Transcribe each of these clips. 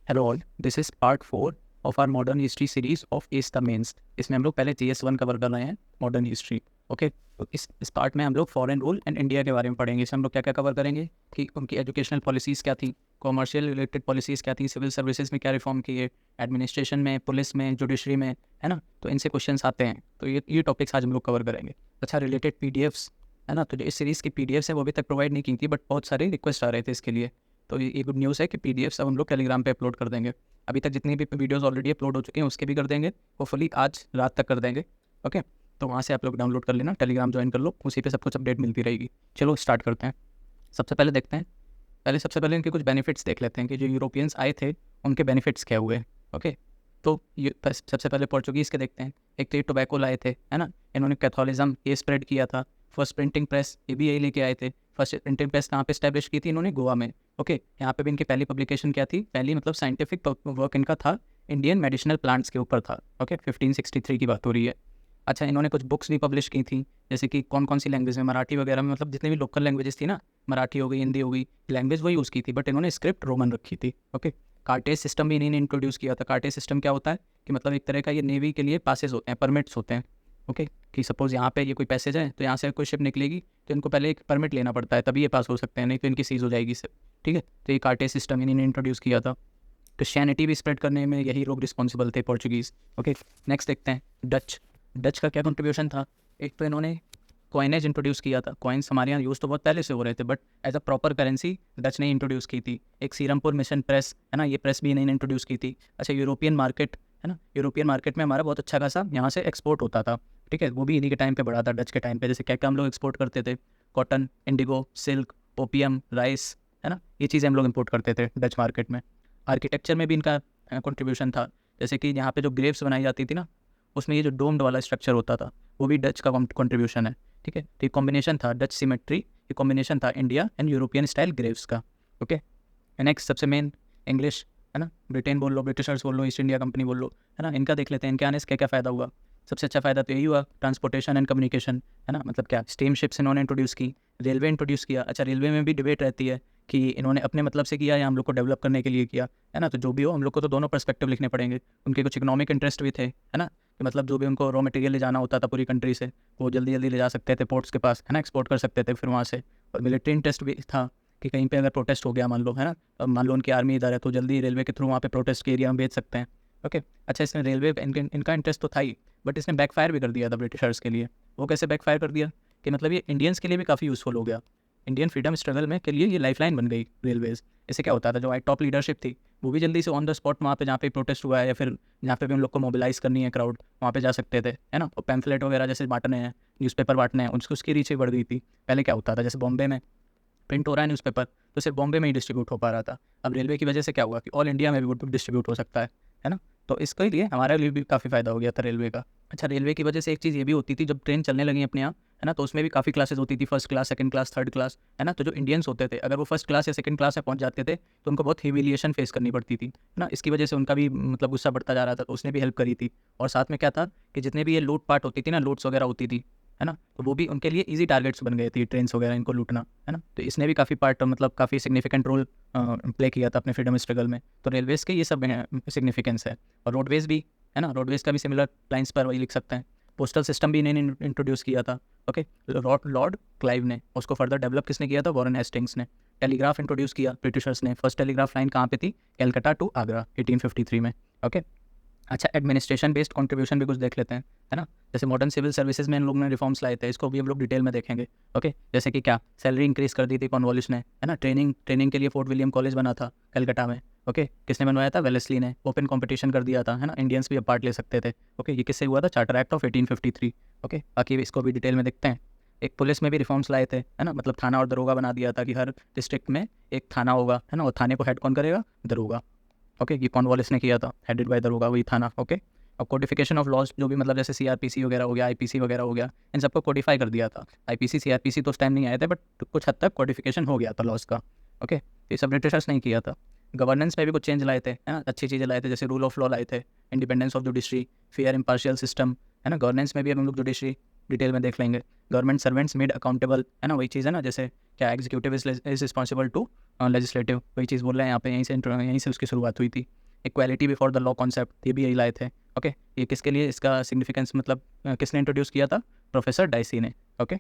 Hello all, this is part 4 of our modern history series of एस the mains. इसमें हम लोग पहले GS1 कवर कर रहे हैं, मॉडर्न हिस्ट्री। ओके, तो इस पार्ट में हम लोग फॉरेन रूल एंड इंडिया के बारे में पढ़ेंगे। इसमें हम लोग क्या क्या कवर करेंगे कि उनकी एजुकेशनल पॉलिसीज़ क्या थी, कॉमर्शियल रिलेटेड पॉलिसीज़ क्या थी, सिविल सर्विसेज में क्या रिफॉर्म किए, एडमिनिस्ट्रेशन में, पुलिस में, जुडिशरी में, है ना। तो इनसे क्वेश्चंस आते हैं, तो ये टॉपिक्स आज हम लोग कवर करेंगे। अच्छा, रिलेटेड PDFs, है ना। तो जो इस सीरीज़ की PDFs है वो अभी तक प्रोवाइड नहीं की थी, बट बहुत सारे रिक्वेस्ट आ रहे थे इसके लिए। तो ये गुड न्यूज़ है कि PDFs अब हम लोग टेलीग्राम पे अपलोड कर देंगे। अभी तक जितनी भी वीडियोस ऑलरेडी अपलोड हो चुके हैं उसके भी कर देंगे, होपफुली आज रात तक कर देंगे। ओके, तो वहाँ से आप लोग डाउनलोड कर लेना, टेलीग्राम ज्वाइन कर लो, उसी पे सब कुछ अपडेट मिलती रहेगी। चलो स्टार्ट करते हैं। सबसे पहले देखते हैं, सबसे पहले इनके कुछ बेनिफिट्स देख लेते हैं कि जो यूरोपियंस आए थे उनके बेनिफिट्स क्या हुए। ओके, तो ये सबसे पहले पोर्चुगीज़ के देखते हैं। एक तो ये टोबैको लाए थे, है ना। इन्होंने कैथोलिज्म ये स्प्रेड किया था। फर्स्ट प्रिंटिंग प्रेस ये भी यही लेके आए थे। फर्स्ट प्रिंटिंग प्रेस कहाँ पे स्टैब्लिश की थी इन्होंने? गोवा में। ओके, यहाँ पे भी इनकी पहली पब्लिकेशन क्या थी? पहली मतलब साइंटिफिक वर्क इनका था इंडियन मेडिसिनल प्लांट्स के ऊपर था। ओके, 1563 की बात हो रही है। अच्छा, इन्होंने कुछ बुक्स भी पब्लिश की थी, जैसे कि कौन कौन सी लैंग्वेज में, मराठी वगैरह में, मतलब जितनी भी लोकल लैंग्वेजेस थी ना, मराठी हो गई, हिंदी हो गई, लैंग्वेज वही यूज़ की थी, बट इन्होंने स्क्रिप्ट रोमन रखी थी। ओके, कार्टेज सिस्टम भी इन्हीं ने इंट्रोड्यूस किया था। कार्टेज सिस्टम क्या होता है कि मतलब एक तरह का ये नेवी के लिए पासेस होते हैं, परमिट्स होते हैं। ओके, कि सपोज़ यहाँ पे ये कोई पैसेज है, तो यहाँ से कोई शिप निकलेगी तो इनको पहले एक परमिट लेना पड़ता है, तभी ये पास हो सकते हैं, नहीं तो इनकी सीज हो जाएगी सिर्फ। ठीक है, तो ये कार्टेज सिस्टम इन्हीं ने इंट्रोड्यूस किया था। क्रिश्चियनिटी भी स्प्रेड करने में यही लोग रिस्पॉन्सिबल थे, पोर्चुगीज़। ओके, नेक्स्ट देखते हैं डच। डच का क्या कंट्रीब्यूशन था? एक तो इन्होंने कॉइनेज इंट्रोड्यूस किया था। कॉइन्स हमारे यहाँ यूज़ तो बहुत पहले से हो रहे थे, but as a proper currency Dutch ने इंट्रोड्यूस की थी। एक सीरमपुर मिशन प्रेस, है ना, ये प्रेस भी इन्होंने इंट्रोड्यूस की थी। अच्छा, यूरोपियन मार्केट, है ना, यूरोपियन मार्केट में हमारा बहुत अच्छा खासा यहाँ से एक्सपोर्ट होता था। ठीक है, वो भी इन्हीं के टाइम पे बढ़ा था, डच के टाइम पे। जैसे क्या क्या हम लोग एक्सपोर्ट करते थे? Cotton, Indigo, silk, opium, rice, है ना, ये चीज़ें हम लोग इंपोर्ट करते थे डच मार्केट में। आर्किटेक्चर में भी इनका कंट्रीब्यूशन था। जैसे कि यहाँ पे जो ग्रेव्स बनाई जाती थी ना, उसमें ये जो डोम्ड वाला स्ट्रक्चर होता था, वो भी डच का कंट्रीब्यूशन है। ठीक है, तो ये कॉम्बिनेशन था डच सिमेट्री, ये कॉम्बिनेशन था India and European style Graves का। ओके, नेक्स्ट सबसे मेन इंग्लिश, है ना। ब्रिटेन बोल लो, ब्रिटिशर्स बोल लो, ईस्ट इंडिया कंपनी बोल लो, है ना। इनका देख लेते हैं, इनके आने से क्या क्या फ़ायदा हुआ। सबसे अच्छा फ़ायदा तो यही हुआ, ट्रांसपोर्टेशन एंड कम्युनिकेशन, है ना। मतलब क्या, स्टीम शिप्स इन्होंने इंट्रोड्यूस की, रेलवे इंट्रोड्यूस किया। अच्छा, रेलवे में भी डिबेट रहती है कि इन्होंने अपने मतलब से किया या हम लोग को डेवलप करने के लिए किया, है ना। तो जो भी हो, हम लोग को तो दोनों पर्सपेक्टिव लिखने पड़ेंगे। उनके कुछ इकोनॉमिक इंटरेस्ट भी थे, है ना, कि मतलब जो भी उनको रॉ मटेरियल ले जाना होता था पूरी कंट्री से, वो जल्दी जल्दी ले जा सकते थे पोर्ट्स के पास, है ना, एक्सपोर्ट कर सकते थे फिर वहाँ से। और मिलिट्री इंटरेस्ट भी था कि कहीं पे अगर प्रोटेस्ट हो गया मान लो, है ना, अब मान लो उनकी आर्मी इधर है, तो जल्दी रेलवे के थ्रू वहाँ पे प्रोटेस्ट के एरिया में भेज सकते हैं। ओके, अच्छा, इसमें रेलवे इनका इंटरेस्ट तो था ही, बट इसने बैकफायर भी कर दिया था ब्रिटिशर्स के लिए। वो कैसे बैकफायर कर दिया कि मतलब ये इंडियंस के लिए भी काफ़ी यूज़फुल हो गया। इंडियन फ्रीडम स्ट्रगल में के लिए ये लाइफलाइन बन गई रेलवेज़। इससे क्या होता था, जो टॉप लीडरशिप थी वो भी जल्दी से ऑन द स्पॉट वहाँ पे, जहाँ पे प्रोटेस्ट हुआ है या फिर जहाँ पे भी उन लोग को मोबिलाइज़ करनी है क्राउड, वहाँ पे जा सकते थे, है ना। और पैम्फलेट वगैरह जैसे बांटने हैं, न्यूज़पेपर बांटने हैं, उसकी रीच भी बढ़ गई थी। पहले क्या होता था, जैसे बॉम्बे में प्रिंट हो रहा है न्यूज़पेपर, तो सिर्फ बॉम्बे में ही डिस्ट्रीब्यूट हो पा रहा था। अब रेलवे की वजह से क्या हुआ कि ऑल इंडिया में भी डिस्ट्रीब्यूट हो सकता है ना। तो इसके लिए हमारे लिए भी काफ़ी फ़ायदा हो गया था रेलवे का। अच्छा, रेलवे की वजह से एक चीज़ ये भी होती थी, जब ट्रेन चलने लगी अपने यहाँ, है ना, तो उसमें भी काफ़ी क्लासेस होती थी, first class, second class, third class, है ना। तो जो इंडियंस होते थे, अगर वो फर्स्ट क्लास या सेकंड क्लास में पहुंच जाते थे तो उनको बहुत ह्यूमिलिएशन फेस करनी पड़ती थी, है ना। इसकी वजह से उनका भी मतलब गुस्सा बढ़ता जा रहा था, तो उसने भी हेल्प करी थी। और साथ में क्या था कि जितने भी ये लूट पाट होती थी ना, लूट्स वगैरह होती थी, है ना, तो वो भी उनके लिए इजी टारगेट्स बन गए थे, ट्रेन्स वगैरह इनको लूटना, है ना। तो इसने भी काफ़ी पार्ट, मतलब काफ़ी सिग्निफिकेंट रोल प्ले किया था अपने फ्रीडम स्ट्रगल में। तो रेलवेज़ के ये सब सिग्निफिकेंस है। और रोडवेज़ भी, है ना, रोडवेज़ का भी सिमिलर लाइन्स पर वही लिख सकते हैं। पोस्टल सिस्टम भी इन्हें इंट्रोड्यूस किया था। ओके, लॉर्ड क्लाइव ने। उसको फर्दर डेवलप किसने किया था? वॉरेन हेस्टिंग्स ने। टेलीग्राफ इंट्रोड्यूस किया ब्रिटिशर्स ने। फर्स्ट टेलीग्राफ लाइन कहाँ पे थी? कलकत्ता टू आगरा, 1853 में। ओके, अच्छा, एडमिनिस्ट्रेशन बेस्ड कंट्रीब्यूशन भी कुछ देख लेते हैं, है ना। जैसे मॉडर्न सिविल सर्विसेज में इन लोगों ने रिफॉर्म्स लाए थे, इसको भी हम लोग डिटेल में देखेंगे। ओके, जैसे कि क्या, सैलरी इंक्रीज कर दी थी कॉर्नवालिस ने, है ना। ट्रेनिंग के लिए फोर्ट विलियम कॉलेज बना था कलकत्ता में। ओके, किसने बनवाया था? वेलेस्ली ने। ओपन कंपटीशन कर दिया था, है ना, इंडियंस भी अब पार्ट ले सकते थे। ओके, ये किससे हुआ था? Charter act of 1853। ओके, बाकी इसको भी डिटेल में देखते हैं। एक पुलिस में भी रिफॉर्म्स लाए थे, है ना, मतलब थाना और दरोगा बना दिया था कि हर डिस्ट्रिक्ट में एक थाना होगा, है ना, और थाने को हेड कौन करेगा? दरोगा। ओके, ये कॉर्नवालिस ने किया था, हेडेड बाय दरोगा, वही थाना। ओके, और कोडिफिकेशन ऑफ लॉज, जो भी मतलब जैसे CRPC वगैरह हो गया, IPC वगैरह हो गया, इन सबको कोडिफाई कर दिया था। IPC CRPC तो उस टाइम नहीं आए थे, बट कुछ हद तक कोडिफिकेशन हो गया था लॉज का। ओके, ये सब ब्रिटिशर्स नहीं किया था। गवर्नेंस में भी कुछ चेंज लाए थे, है ना, अच्छी चीज़ें लाए थे, जैसे रूल ऑफ लॉ लाए थे, independence of judiciary, fair impartial system, है ना। गवर्नेंस में भी हम लोग जुडिशरी डिटेल में देख लेंगे। गवर्नमेंट सर्वेंट्स मेड अकाउंटेबल, है ना, वही चीज़ है ना, जैसे क्या executive is responsible to legislative, वही चीज़ बोल रहे हैं यहाँ पे, यहीं से उसकी शुरुआत हुई थी। Equality before the law concept, ये भी यही लाए थे। ओके, ये किसके लिए, इसका सिग्निफिकेंस मतलब किसने इंट्रोड्यूस किया था, प्रोफेसर डाइसी ने। ओके,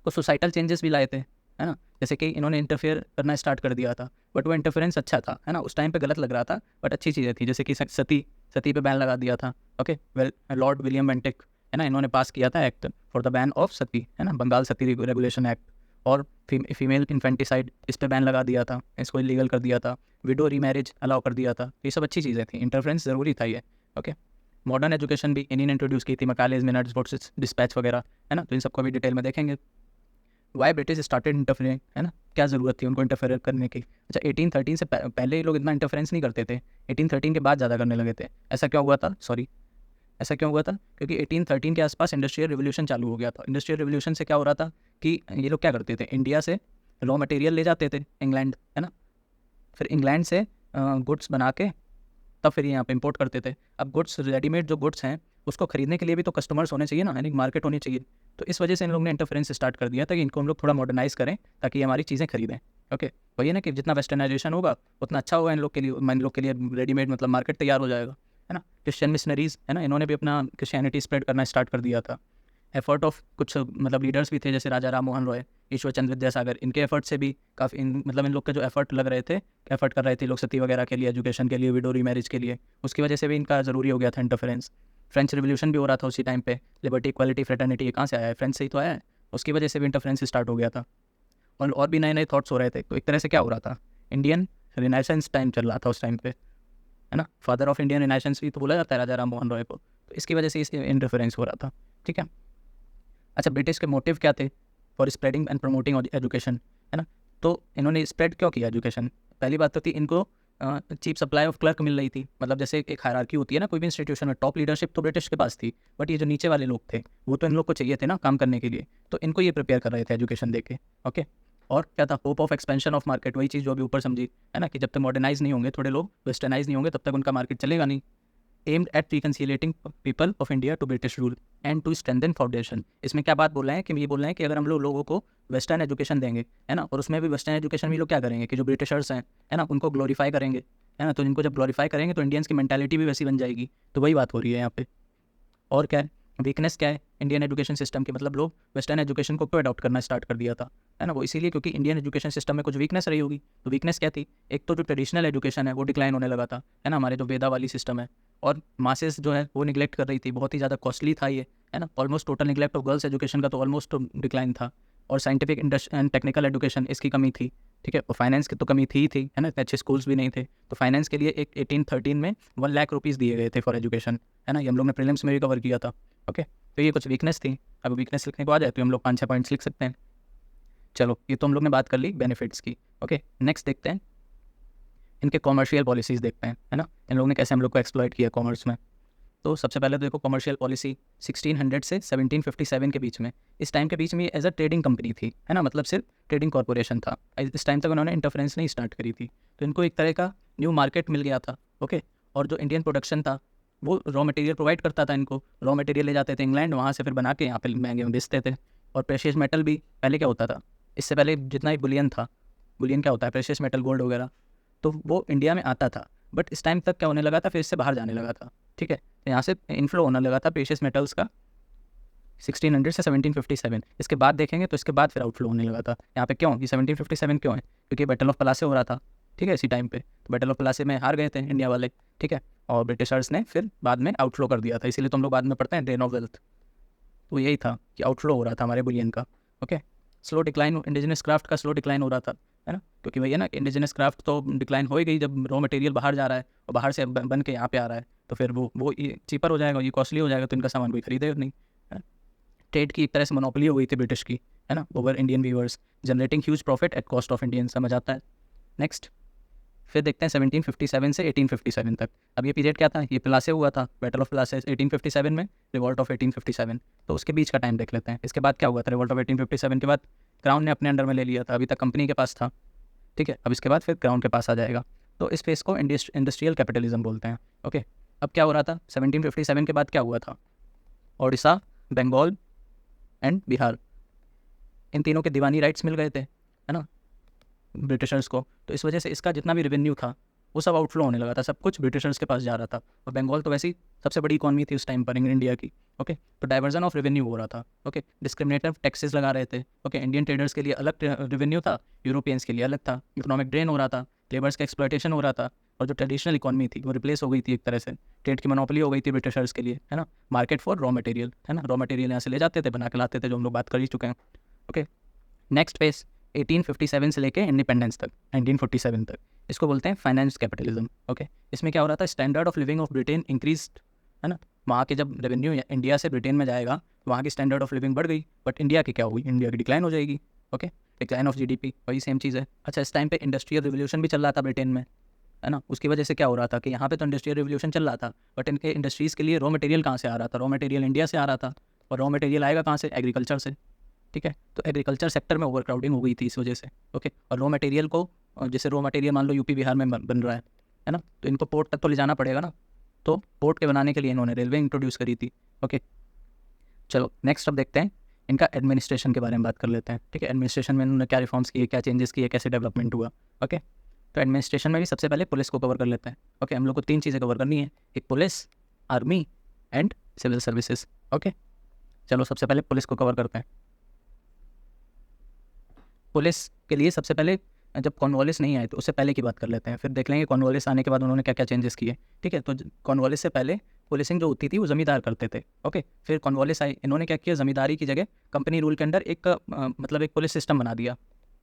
तो सोसाइटल चेंजेस भी लाए थे, है ना, जैसे कि इन्होंने इंटरफेयर करना स्टार्ट कर दिया था, बट वो इंटरफेरेंस अच्छा था, है ना, उस टाइम पे गलत लग रहा था बट अच्छी चीज़ें थी, जैसे कि सती पे बैन लगा दिया था। ओके, लॉर्ड विलियम बेंटिक, है ना, इन्होंने पास किया था act for the ban of sati, है ना, बंगाल सती रेगुलेशन एक्ट। और फीमेल इन्फेंटिसाइड, इस पे बैन लगा दिया था, इसको इलीगल कर दिया था। विडो रीमैरिज अलाउ कर दिया था। ये सब अच्छी चीज़ें थी, इंटरफेरेंस ज़रूरी था ये। ओके, मॉडर्न एजुकेशन भी इन्हीं ने इंट्रोड्यूस की थी, मकालेज, मिनट्स, वोट्स, डिस्पैच वगैरह, है ना, तो इन सबको भी डिटेल में देखेंगे। वाई ब्रिटिश स्टार्टेड इंटरफेयरिंग, है ना, क्या ज़रूरत थी उनको इंटरफेयर करने की। अच्छा, 1813 से पहले ये लोग इतना इंटरफेरेंस नहीं करते थे, 1813 के बाद ज़्यादा करने लगे थे। ऐसा क्यों हुआ था, ऐसा क्यों हुआ था, क्योंकि 1813 के आसपास इंडस्ट्रियल रिवोल्यूशन चालू हो गया था। इंडस्ट्रियल रिवोल्यूशन से क्या हो रहा था कि ये लोग क्या करते थे, इंडिया से रॉ मटेरियल ले जाते थे इंग्लैंड, है ना, फिर इंग्लैंड से गुड्स बना के तब फिर यहाँ पे इंपोर्ट करते थे। अब गुड्स, रेडीमेड जो गुड्स हैं, उसको खरीदने के लिए भी तो कस्टमर्स होने चाहिए ना, यानी मार्केट होनी चाहिए। तो इस वजह से इन लोग ने इंटरफेरेंस स्टार्ट कर दिया था कि इनको हम लोग थोड़ा मॉडर्नाइज करें ताकि ये हमारी चीज़ें खरीदें। ओके, वही है ना कि जितना वेस्टर्नाइजेशन होगा उतना अच्छा होगा इन लोग के लिए, इन लोग के लिए रेडीमेड मतलब मार्केट तैयार हो जाएगा, है ना। क्रिश्चियन मिशनरीज, है ना, इन्होंने भी अपना क्रिश्चियनिटी स्प्रेड करना स्टार्ट कर दिया था। एफर्ट ऑफ कुछ मतलब लीडर्स भी थे, जैसे राजा राम मोहन रॉय, ईश्वर चंद्र विद्यासागर, इनके एफर्ट से भी काफ़ी मतलब इन लोग के जो एफर्ट लग रहे थे, एफर्ट कर रहे थे लोग सती वगैरह के लिए, एजुकेशन के लिए, विडो रीमैरिज के लिए, उसकी वजह से भी इनका ज़रूरी हो गया था इंटरफेरेंस। फ्रेंच रिवोल्यूशन भी हो रहा था उसी टाइम पे, लिबर्टी, इक्वालिटी, फ्रेटर्निटी, ये कहाँ से आया है, फ्रेंच से ही तो आया है, उसकी वजह से भी इंटरफेरेंस स्टार्ट हो गया था। और भी नए नए थॉट्स हो रहे थे। तो एक तरह से क्या हो रहा था, इंडियन रिनाइसेंस टाइम चल रहा था उस टाइम पे, है ना, फादर ऑफ इंडियन रिनाइसेंस भी तो बोला जाता है राजा राम मोहन रॉय को, तो इसकी वजह से इस इंटरफेरेंस हो रहा था। ठीक है, अच्छा, ब्रिटिश के मोटिव क्या थे, for spreading and promoting education, है ना, तो इन्होंने स्प्रेड क्यों किया एजुकेशन। पहली बात तो थी इनको चीप सप्लाई ऑफ क्लर्क मिल रही थी, मतलब जैसे एक हायरार्की होती है ना कोई भी इंस्टीट्यूशन में, टॉप लीडरशिप तो ब्रिटिश के पास थी, बट ये जो नीचे वाले लोग थे वो तो इन लोग को चाहिए थे ना काम करने के लिए, तो इनको ये प्रिपेयर कर रहे थे एजुकेशन दे के। ओके, और क्या था, hope of expansion of market, वही चीज़ जो अभी ऊपर समझी, है ना, कि जब तक मॉडर्नाइज नहीं होंगे थोड़े लोग, वेस्टर्नाइज नहीं होंगे, तब तक उनका मार्केट चलेगा नहीं। Aimed at reconciliating people of India to British rule and to strengthen foundation. इसमें क्या बात बोल रहे हैं कि ये बोल रहे हैं कि अगर हम लोगों को वेस्टर्न एजुकेशन देंगे, है ना, और उसमें भी वेस्टर्न एजुकेशन भी लोग क्या करेंगे कि जो ब्रिटिशर्स हैं, है ना, उनको ग्लोरीफाई करेंगे, है ना, तो इनको जब ग्लोरीफाई करेंगे तो इंडियंस की मेंटालिटी भी वैसी बन जाएगी। तो वही बात हो रही है यहाँ पे। और क्या है, वीकनेस क्या है इंडियन एजुकेशन सिस्टम की, मतलब लोग वेस्टर्न एजुकेशन को क्यों अडॉप्ट करना स्टार्ट कर दिया था, है ना, वो इसीलिए क्योंकि इंडियन एजुकेशन सिस्टम में कुछ वीकनेस रही होगी। तो वीकनेस क्या थी, एक तो जो ट्रेडिशनल एजुकेशन है वो डिक्लाइन होने लगा था, है ना, हमारे जो वेदा वाली सिस्टम है, और मासेस जो है वो निगलेक्ट कर रही थी, बहुत ही ज़्यादा कॉस्टली था ये, है ना, almost total neglect of girls education का तो ऑलमोस्ट डिक्लाइन था। और साइंटिफिक एंड टेक्निकल एजुकेशन, इसकी कमी थी। ठीक है, और फाइनेंस की तो कमी थी ही थी, है ना, इतने अच्छे स्कूल्स भी नहीं थे, तो फाइनेंस के लिए एक 1813 में 1 लाख रुपीज़ दिए गए थे फॉर एजुकेशन, है ना, ये हम लोग ने प्रीलिम्स में भी कवर किया था। ओके, तो ये कुछ वीकनेस थी। अब वीकनेस लिखने को आ जाए तो हम लोग 5-6 पॉइंट्स लिख सकते हैं। चलो, ये तो हम लोग ने बात कर ली बेनिफिट्स की। ओके, नेक्स्ट देखते हैं इनके कॉमर्शियल पॉलिसीज़ देखते हैं, है ना, इन लोगों ने कैसे हम लोग को एक्सप्लॉइट किया कॉमर्स में। तो सबसे पहले तो देखो कमर्शियल पॉलिसी 1600 से 1757 के बीच में, इस टाइम के बीच में एज अ ट्रेडिंग कंपनी थी, है ना, मतलब सिर्फ ट्रेडिंग कॉर्पोरेशन था, इस टाइम तक उन्होंने इंटरफेरेंस नहीं स्टार्ट करी थी, तो इनको एक तरह का न्यू मार्केट मिल गया था। ओके, और जो इंडियन प्रोडक्शन था वो रॉ मटेरियल प्रोवाइड करता था इनको, रॉ मटेरियल ले जाते थे इंग्लैंड, वहाँ से फिर बना के यहाँ पे महंगे में बेचते थे। और प्रेशियस मेटल भी पहले क्या होता था, इससे पहले जितना ही बुलियन था, बुलियन क्या होता है, प्रेशियस मेटल, गोल्ड वगैरह, तो वो इंडिया में आता था, बट इस टाइम तक क्या होने लगा था, फिर इससे बाहर जाने लगा था। ठीक है, तो यहाँ से इन्फ्लो होने लगा था प्रेशियस मेटल्स का 1600 से 1757। इसके बाद देखेंगे तो इसके बाद फिर आउटफ्लो होने लगा था। यहाँ पे क्यों, कि 1757 क्यों है, क्योंकि बैटल ऑफ प्लासी हो रहा था। ठीक है, इसी टाइम पे तो बैटल ऑफ प्लासी में हार गए थे इंडिया वाले। ठीक है, और ब्रिटिशर्स ने फिर बाद में आउटफ्लो कर दिया था, इसीलिए तो हम लोग बाद में पढ़ते हैं ड्रेन ऑफ वेल्थ। तो यही था कि आउटफ्लो हो रहा था हमारे बुलियन का। Okay, slow decline, indigenous craft का स्लो डिक्लाइन हो रहा था, है ना, क्योंकि भैया ना इंडिजिनस क्राफ्ट तो डिक्लाइन हो ही गई जब रॉ मटेरियल बाहर जा रहा है और बाहर से बन के यहाँ पे आ रहा है, तो फिर वो ये चीपर हो जाएगा, ये कॉस्टली हो जाएगा, तो इनका सामान कोई खरीदेगा नहीं। ट्रेड की एक तरह से मोनोपोली हो गई थी ब्रिटिश की, है ना, over Indian viewers, generating huge profit at cost of Indian, समझ आता है। नेक्स्ट फिर देखते हैं 1757 से 1857 तक। अब ये पीरियड क्या था, ये प्लासे हुआ था, बैटल ऑफ प्लासे 1857 में, रिवॉल्ट ऑफ 1857, तो उसके बीच का टाइम देख लेते हैं। इसके बाद क्या हुआ था, रिवॉल्ट ऑफ 1857 के बाद क्राउन ने अपने अंडर में ले लिया था, अभी तक कंपनी के पास था। ठीक है, अब इसके बाद फिर क्राउन के पास आ जाएगा, तो इस फेस को इंडस्ट्रियल कैपिटलिज्म बोलते हैं। ओके, अब क्या हो रहा था 1757 के बाद क्या हुआ था, ओडिशा, बंगाल, एंड बिहार, इन तीनों के दीवानी राइट्स मिल गए थे, है ना, ब्रिटिशर्स को। तो इस वजह से इसका जितना भी रेवेन्यू था वो सब आउटफ्लो होने लगा था, सब कुछ ब्रिटिशर्स के पास जा रहा था। और बंगाल तो वैसे ही सबसे बड़ी इकॉनमी थी उस टाइम पर इंडिया की। ओके, तो डाइवर्जन ऑफ रेवेन्यू हो रहा था। ओके, डिस्क्रिमिनेटिव टैक्सेस लगा रहे थे। ओके, इंडियन ट्रेडर्स के लिए अलग रेवेन्यू था, यूरोपियंस के लिए अलग था। इकोनॉमिक ड्रेन हो रहा था, लेबर्स का एक्सप्लॉयटेशन हो रहा था, और जो ट्रेडिशनल इकॉनमी थी वो रिप्लेस हो गई थी एक तरह से। ट्रेड की मोनोपोली हो गई थी ब्रिटिशर्स के लिए, है ना। मार्केट फॉर रॉ मटेरियल, है ना, रॉ मटेरियल यहाँ से ले जाते थे, बना के लाते थे, जो हम लोग बात कर ही चुके हैं। ओके, नेक्स्ट फेज 1857 से लेके इंडिपेंडेंस तक, 1947 तक, इसको बोलते हैं फाइनेंस कैपिटलिज्म। ओके, इसमें क्या हो रहा था, standard of living of Britain increased, है ना। वहाँ के जब रेवेन्यू इंडिया से ब्रिटेन में जाएगा तो वहाँ की स्टैंडर्ड ऑफ लिविंग बढ़ गई, बट इंडिया की क्या हुई, इंडिया की डिक्लाइन हो जाएगी। ओके, डिक्लाइन ऑफ जीडीपी, वही सेम चीज़ है। अच्छा, इस टाइम पे इंडस्ट्रियल रिवोल्यूशन भी चल रहा था ब्रिटेन में, है ना। उसकी वजह से क्या हो रहा था कि यहाँ पे तो इंडस्ट्रियल रिवोल्यूशन चल रहा था, बट इनके इंडस्ट्रीज़ के लिए रॉ मटेरियल कहाँ से आ रहा था, रॉ मटेरियल इंडिया से आ रहा था। और रॉ मटेरियल आएगा कहाँ से, एग्रीकल्चर से। ठीक है, तो एग्रीकल्चर सेक्टर में ओवर क्राउडिंग हो गई थी इस वजह से। ओके, और रॉ मटेरियल को, जैसे रॉ मटेरियल मान लो यूपी बिहार में बन रहा है ना, तो इनको पोर्ट तक तो ले जाना पड़ेगा ना। तो पोर्ट के बनाने के लिए इन्होंने रेलवे इंट्रोड्यूस करी थी। ओके, चलो नेक्स्ट अब देखते हैं इनका एडमिनिस्ट्रेशन के बारे में बात कर लेते हैं। ठीक है, एडमिनिस्ट्रेशन में इन्होंने क्या रिफॉर्म्स किए, क्या चेंजेस किए, कैसे डेवलपमेंट हुआ। ओके, तो एडमिनिस्ट्रेशन में भी सबसे पहले पुलिस को कवर कर लेते हैं। ओके, हम लोग को 3 चीज़ें कवर करनी है, एक police, army and civil services. Okay, चलो सबसे पहले पुलिस को कवर करते हैं। पुलिस के लिए सबसे पहले जब कॉर्नवालिस नहीं आए तो उससे पहले की बात कर लेते हैं, फिर देख लेंगे कॉर्नवालिस आने के बाद उन्होंने क्या क्या चेंजेस किए। ठीक है, तो कॉर्नवालिस से पहले पुलिसिंग जो होती थी वो जमींदार करते थे। ओके, फिर कॉर्नवालिस आए, इन्होंने क्या किया, जमींदारी की जगह कंपनी रूल के अंडर एक मतलब एक पुलिस सिस्टम बना दिया,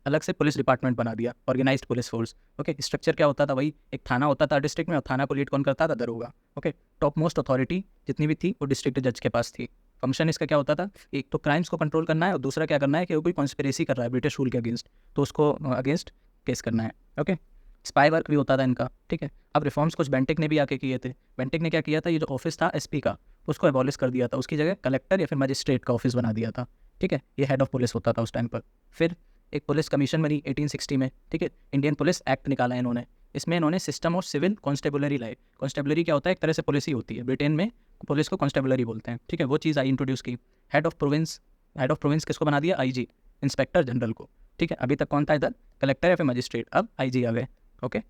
अलग से पुलिस डिपार्टमेंट बना दिया, organised police force. Okay, structure क्या होता था, वही एक थाना होता था डिस्ट्रिक्ट में, और थाना को लीड कौन करता था, दरोगा। ओके, टॉप मोस्ट अथॉरिटी जितनी भी थी वो डिस्ट्रिक्ट जज के पास थी। फंक्शन इसका क्या होता था, एक तो क्राइम्स को कंट्रोल करना है, और दूसरा क्या करना है कि वो कोई कॉन्स्पिरेसी कर रहा है ब्रिटिश रूल के अगेंस्ट, तो उसको अगेंस्ट केस करना है। ओके, स्पाई वर्क भी होता था इनका। ठीक है, अब रिफॉर्म्स कुछ बेंटिक ने भी आके किए थे। बेंटिक ने क्या किया था, ये जो ऑफिस था एसपी का, उसको एबॉलिश कर दिया था, उसकी जगह कलेक्टर या फिर मजिस्ट्रेट का ऑफिस बना दिया था। ठीक है, ये हेड ऑफ पुलिस होता था उस टाइम पर। फिर एक पुलिस कमीशन बनी 1860 में। ठीक है, इंडियन पुलिस एक्ट निकाला इन्होंने, इसमें इन्होंने सिस्टम ऑफ सिविल कॉन्स्टेबलरी लाए। कॉन्स्टेबलरी क्या होता है, एक तरह से पुलिस ही होती है, ब्रिटेन में पुलिस को कॉन्स्टेबलरी बोलते हैं। ठीक है, वो चीज़ आई इंट्रोड्यूस की। हेड ऑफ प्रोविंस किसको बना दिया, आईजी, इंस्पेक्टर जनरल को। ठीक है, अभी तक कौन था इधर, कलेक्टर या फिर मजिस्ट्रेट, अब आईजी आ गए। ओके,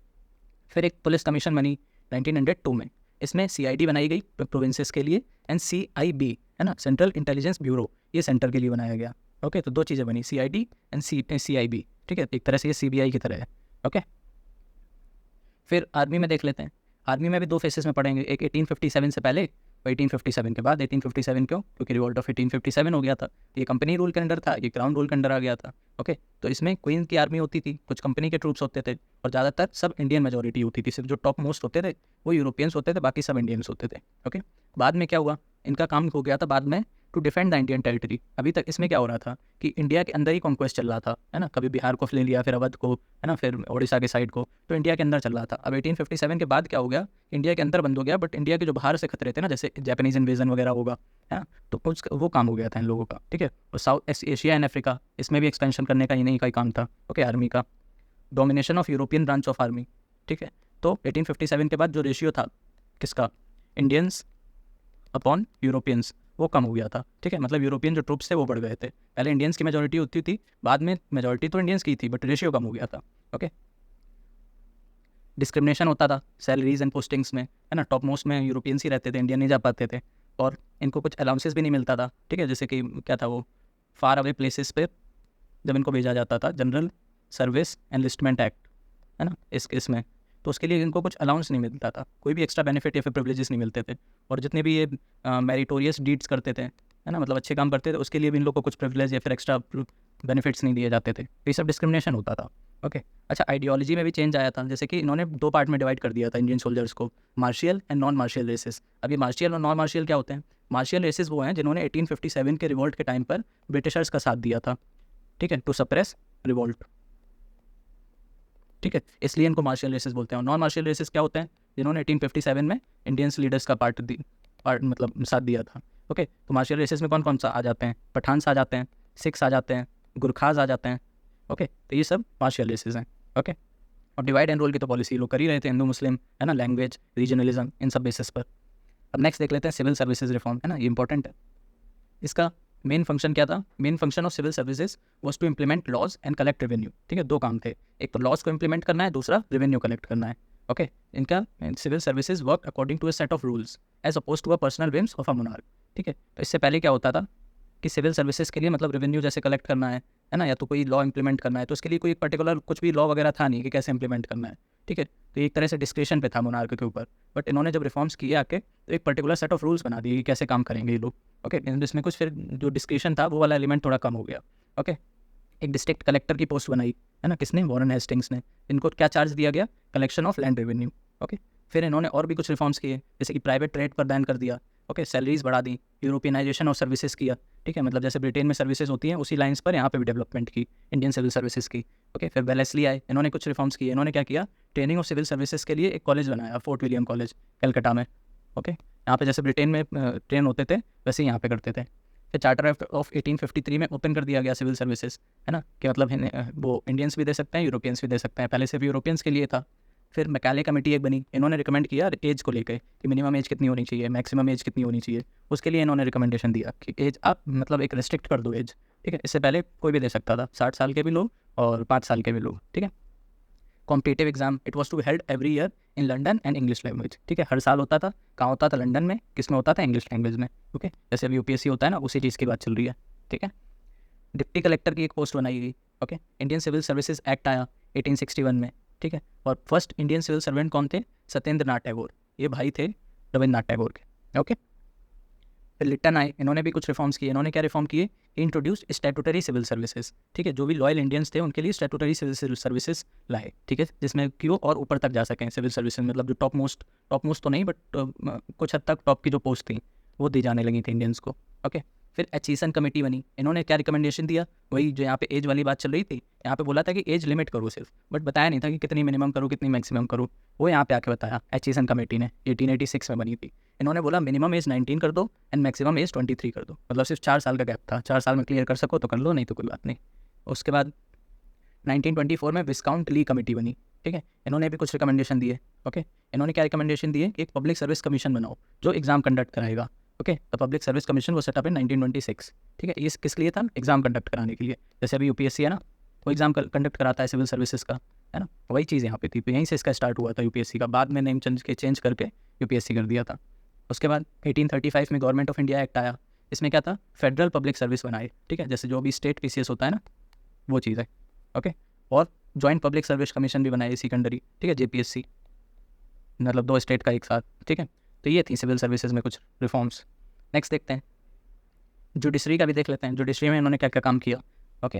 फिर एक पुलिस कमीशन बनी 1902 में, इसमें सीआईडी बनाई गई प्रोविंसेस के लिए, एंड सीआईबी, है ना, सेंट्रल इंटेलिजेंस ब्यूरो, ये सेंटर के लिए बनाया गया। ओके, तो 2 चीज़ें बनी, सीआईडी एंड सीआईबी। ठीक है, एक तरह से ये सीबीआई की तरह है। ओके, फिर आर्मी में देख लेते हैं। आर्मी में भी 2 फेसेस में पढ़ेंगे, एक 1857 से पहले और 1857 के बाद। 1857 क्यों, क्योंकि रिवॉल्ट ऑफ 1857 हो गया था, ये कंपनी रूल के अंडर था, ये क्राउन रूल के अंडर आ गया था। ओके, तो इसमें क्वीन की आर्मी होती थी, कुछ कंपनी के ट्रूप्स होते थे, और ज़्यादातर सब इंडियन मेजोरिटी होती थी, सिर्फ जो टॉप मोस्ट होते थे वो यूरोपियंस होते थे, बाकी सब इंडियंस होते थे। ओके, बाद में क्या हुआ, इनका काम हो गया था बाद में to defend the Indian territory. अभी तक इसमें क्या हो रहा था कि इंडिया के अंदर ही कॉन्क्वेस्ट चल रहा था, है ना, कभी बिहार को ले लिया, फिर अवध को, है ना, फिर ओडिशा के साइड को, तो इंडिया के अंदर चल रहा था। अब 1857 के बाद क्या हो गया, इंडिया के अंदर बंद हो गया, बट इंडिया के जो बाहर से खतरे थे ना, जैसे जापानीज इन्वेजन वगैरह होगा, है ना, तो वो काम हो गया था इन लोगों का। ठीक है, और साउथ एशिया एंड अफ्रीका, इसमें भी एक्सपेंशन करने का इन्हीं का ही काम था। ओके, आर्मी का domination of European branch of army. ठीक है, तो 1857 के बाद जो रेशियो था किसका, इंडियंस अपॉन यूरोपियंस, वो कम हो गया था। ठीक है, मतलब यूरोपियन जो ट्रूप्स थे वो बढ़ गए थे, पहले इंडियंस की मेजोरिटी होती थी, बाद में मेजोरिटी तो इंडियंस की थी, बट रेशियो कम हो गया था। ओके, डिस्क्रिमिनेशन होता था सैलरीज एंड पोस्टिंग्स में, है ना, टॉप मोस्ट में यूरोपियंस ही रहते थे, इंडियन नहीं जा पाते थे, और इनको कुछ अलाउंसेस भी नहीं मिलता था। ठीक है, जैसे कि क्या था वो, फार अवे प्लेसेस पे जब इनको भेजा जाता था, जनरल सर्विस एनलिस्टमेंट एक्ट, है ना, इस केस में, तो उसके लिए इनको कुछ अलाउंस नहीं मिलता था, कोई भी एक्स्ट्रा बेनिफिट या फिर प्रिविलेजेस नहीं मिलते थे। और जितने भी ये मेरिटोरियस डीड्स करते थे, है ना, मतलब अच्छे काम करते थे, उसके लिए भी इन लोग को कुछ प्रिविलेज या फिर एक्स्ट्रा बेनिफिट्स नहीं दिए जाते थे, तो ये सब डिस्क्रिमिनेशन होता था। ओके, अच्छा, आइडियोलॉजी में भी चेंज आया था, जैसे कि इन्होंने 2 पार्ट में डिवाइड कर दिया था इंडियन सोल्जर्स को, martial and non martial races. अब ये मार्शियल और नॉन मार्शियल क्या होते हैं, मार्शियल रेसेस वो हैं जिन्होंने 1857 के रिवोल्ट के टाइम पर ब्रिटिशर्स का साथ दिया था। ठीक है, टू सप्रेस रिवोल्ट। ठीक है, इसलिए इनको मार्शियल रेसेस बोलते हैं। और नॉन मार्शियल रेसेस क्या होते हैं, जिन्होंने 1857 में इंडियंस लीडर्स का पार्ट मतलब साथ दिया था। ओके, तो मार्शियल रेसेस में कौन कौन सा आ जाते हैं, पठान्स आ जाते हैं, सिख्स आ जाते हैं, गुरखाज आ जाते हैं। ओके, तो ये सब मार्शियल रेसेस हैं। ओके, और डिवाइड एंड रूल की तो पॉलिसी लोग कर ही रहे थे, हिंदू मुस्लिम, है ना, लैंग्वेज, रीजनलिज्म, इन सब बेसिस पर। अब नेक्स्ट देख लेते हैं सिविल सर्विसेज रिफॉर्म, है ना, ये इंपॉर्टेंट है। इसका मेन फंक्शन क्या था? Main function of civil services was to implement laws and collect revenue. ठीक है, दो काम थे, एक तो लॉज को इम्प्लीमेंट करना है, दूसरा रेवेन्यू कलेक्ट करना है। ओके, इनका civil services work according to a set of rules as oppose to a personal whims of a monarch. ठीक है, तो इससे पहले क्या होता था कि सिविल सर्विसेज के लिए मतलब रेवेन्यू जैसे कलेक्ट करना है ना, या तो कोई लॉ इंप्लीमेंट करना है, तो उसके लिए कोई पर्टिकुलर कुछ भी लॉ वगैरह था नहीं कि कैसे इंप्लीमेंट करना है। ठीक है, तो एक तरह से डिस्क्रिप्शन पे था मोनार्क के ऊपर, बट इन्होंने जब रिफॉर्म्स किए आके तो एक पर्टिकुलर सेट ऑफ रूल्स बना दिए कि कैसे काम करेंगे ये लोग। ओके, इसमें कुछ फिर जो डिस्क्रिप्शन था वो वाला एलिमेंट थोड़ा कम हो गया। ओके, एक डिस्ट्रिक्ट कलेक्टर की पोस्ट बनाई है ना, किसने? वॉरेन हेस्टिंग्स ने। इनको क्या चार्ज दिया गया? Collection of land revenue. Okay, फिर इन्होंने और भी कुछ रिफॉर्म्स किए, जैसे कि प्राइवेट ट्रेड पर बैन कर दिया। ओके, सैलरीज बढ़ा दी, यूरोपियनाइजेशन ऑफ सर्विसेज किया। ठीक है, मतलब जैसे ब्रिटेन में सर्विसेज होती हैं उसी लाइन्स पर यहाँ पे भी डेवलपमेंट की इंडियन सिविल सर्विसेज की। ओके, फिर वेलेस्ली आए, इन्होंने कुछ रिफॉर्म्स किए। इन्होंने क्या किया? ट्रेनिंग ऑफ सिविल सर्विसेज के लिए एक कॉलेज बनाया, फोर्ट विलियम कॉलेज कलकत्ता में। ओके, यहाँ पे जैसे ब्रिटेन में ट्रेन होते थे वैसे ही यहाँ पे करते थे। फिर चार्टर ऑफ 1853 में ओपन कर दिया गया सिविल सर्विसेज, है ना, कि मतलब वो इंडियंस भी दे सकते हैं, यूरोपियंस भी दे सकते हैं। पहले सिर्फ यूरोपियंस के लिए था। फिर मैकाले कमेटी एक बनी, इन्होंने रिकमेंड किया एज को लेकर कि मिनिमम एज कितनी होनी चाहिए, मैक्सिमम एज कितनी होनी चाहिए। उसके लिए इन्होंने रिकमेंडेशन दिया कि एज आप मतलब एक रिस्ट्रिक्ट कर दो एज। ठीक है, इससे पहले कोई भी दे सकता था, 60 साल के भी लोग और 5 साल के भी लोग। ठीक है, competitive exam it was to held every year in London and English language. ठीक है, हर साल होता था। कहाँ होता था? लंदन में। किस में होता था? इंग्लिश लैंग्वेज में। ओके, जैसे अभी यूपीएससी होता है ना, उसी चीज़ की बात चल रही है। ठीक है, डिप्टी कलेक्टर की एक पोस्ट बनाई गई। Okay, Indian civil services act आया 1861 में। ठीक है, और फर्स्ट इंडियन सिविल सर्वेंट कौन थे? सत्येंद्र नाथ टैगोर। ये भाई थे रविन्द्रनाथ टैगोर के। ओके, फिर लिट्टन आए, इन्होंने भी कुछ रिफॉर्म्स किए। इन्होंने क्या रिफॉर्म किए? Introduce statutory civil services. ठीक है, जो भी लॉयल इंडियंस थे उनके लिए स्टैट्यूटरी सिविल सर्विसेज लाए। ठीक है, जिसमें कि वो और ऊपर तक जा सकें सिविल सर्विसेज, मतलब जो टॉप मोस्ट तो नहीं बट कुछ हद तक टॉप की जो पोस्ट थी वो दी जाने लगी थी इंडियंस को। ओके, फिर एचीसन कमेटी बनी, इन्होंने क्या रिकमेंडेशन दिया? वही जो यहाँ पे एज वाली बात चल रही थी, यहाँ पे बोला था कि एज लिमिट करो सिर्फ, बट बताया नहीं था कि कितनी मिनिमम करो कितनी मैक्सिमम करो। वो यहाँ पे आके बताया एचीसन कमेटी ने, 1886 में बनी थी। इन्होंने बोला मिनिमम एज 19 कर दो एंड मैक्सिमम एज 23 कर दो, मतलब सिर्फ 4 साल का गैप था। 4 साल में क्लियर कर सको तो कर लो, नहीं तो कोई बात नहीं। उसके बाद 1924 में विस्काउंट ली कमेटी बनी। ठीक है, इन्होंने भी कुछ रिकमेंडेशन दिए। ओके, इन्होंने क्या रिकमेंडेशन दिए कि एक पब्लिक सर्विस कमीशन बनाओ जो एग्जाम कंडक्ट कराएगा। Okay, the public service commission वो सेटअप इन 1926। ठीक है, ये किस लिए था? एग्जाम कंडक्ट कराने के लिए। जैसे अभी यूपीएससी है ना, वो एग्जाम कंडक्ट कराता है सिविल सर्विसेज का, है ना, वही चीज़ यहाँ पे थी। तो यहीं से इसका स्टार्ट हुआ था यूपीएससी का, बाद में नेम चेंज करके यूपीएससी कर दिया था। उसके बाद 1835 में गवर्नमेंट ऑफ इंडिया एक्ट आया। इसमें क्या था? फेडरल पब्लिक सर्विस बनाए। ठीक है, जैसे जो भी स्टेट पीसीएस होता है ना, वो चीज़ है। ओके, और जॉइंट पब्लिक सर्विस कमीशन भी बनाए इसी कंडरी। ठीक है, जेपीएससी, मतलब 2 स्टेट का एक साथ। ठीक है, तो ये थी सिविल सर्विसेज में कुछ रिफॉर्म्स। नेक्स्ट देखते हैं, जुडिशरी का भी देख लेते हैं। जुडिशरी में इन्होंने क्या क्या काम किया। ओके,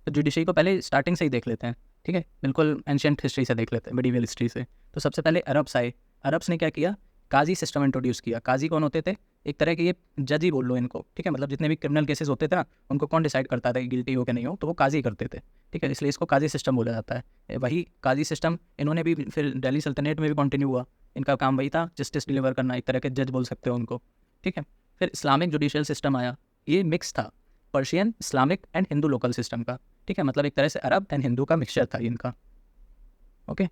तो जुडिशरी को पहले स्टार्टिंग से ही देख लेते हैं। ठीक है, बिल्कुल एंशियंट हिस्ट्री से देख लेते हैं, मेडिवल हिस्ट्री से। तो सबसे पहले अरब्स आए। अरब्स ने क्या किया? काजी सिस्टम इंट्रोड्यूस किया। काजी कौन होते थे? एक तरह के ये जज ही बोल लो इनको। ठीक है, मतलब जितने भी क्रिमिनल केसेस होते थे ना, उनको कौन डिसाइड करता था कि गिल्टी हो कि नहीं हो, तो वो काजी करते थे। ठीक है, इसलिए इसको काजी सिस्टम बोला जाता है। वही काजी सिस्टम इन्होंने भी फिर दिल्ली सल्तनत में भी कंटिन्यू हुआ। इनका काम वही था, जस्टिस डिलीवर करना, एक तरह के जज बोल सकते हो उनको। ठीक है, फिर इस्लामिक जुडिशियल सिस्टम आया। ये मिक्स था Persian, Islamic and Hindu local system का। ठीक है, मतलब एक तरह से अरब एंड हिंदू का मिक्सचर था इनका। ओके,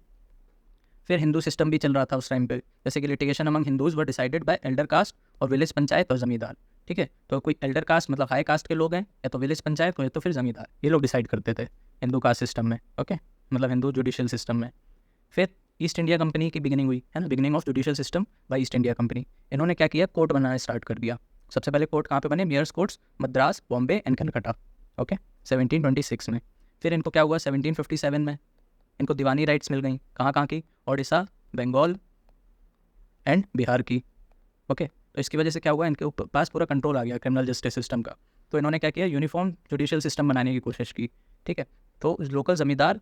फिर हिंदू सिस्टम भी चल रहा था उस टाइम पे, जैसे कि litigation among Hindus were decided by elder caste और विलेज पंचायत और जमींदार। ठीक है, तो कोई एल्डर कास्ट मतलब हाई कास्ट के लोग हैं, या तो विलेज पंचायत हो या तो फिर जमींदार, ये लोग डिसाइड करते थे हिंदू कास्ट सिस्टम में। ओके, मतलब हिंदू जुडिशियल सिस्टम में। फिर ईस्ट इंडिया कंपनी की बिगिनिंग हुई, है ना, beginning of judicial system by east India company. इन्होंने क्या किया? कोर्ट बनाना स्टार्ट कर दिया। सबसे पहले कोर्ट कहाँ पे बने? Mayor's courts, Madras, Bombay and Calcutta. Okay, 1726 में। फिर इनको क्या हुआ? 1757 में इनको दीवानी राइट्स मिल गई। कहाँ की? ओडिशा, बंगाल एंड बिहार की। ओके, तो इसकी वजह से क्या हुआ? इनके पास पूरा कंट्रोल आ गया क्रिमिनल जस्टिस सिस्टम का। तो इन्होंने क्या किया? यूनिफॉर्म जुडिशियल सिस्टम बनाने की कोशिश की। ठीक है, तो लोकल जमींदार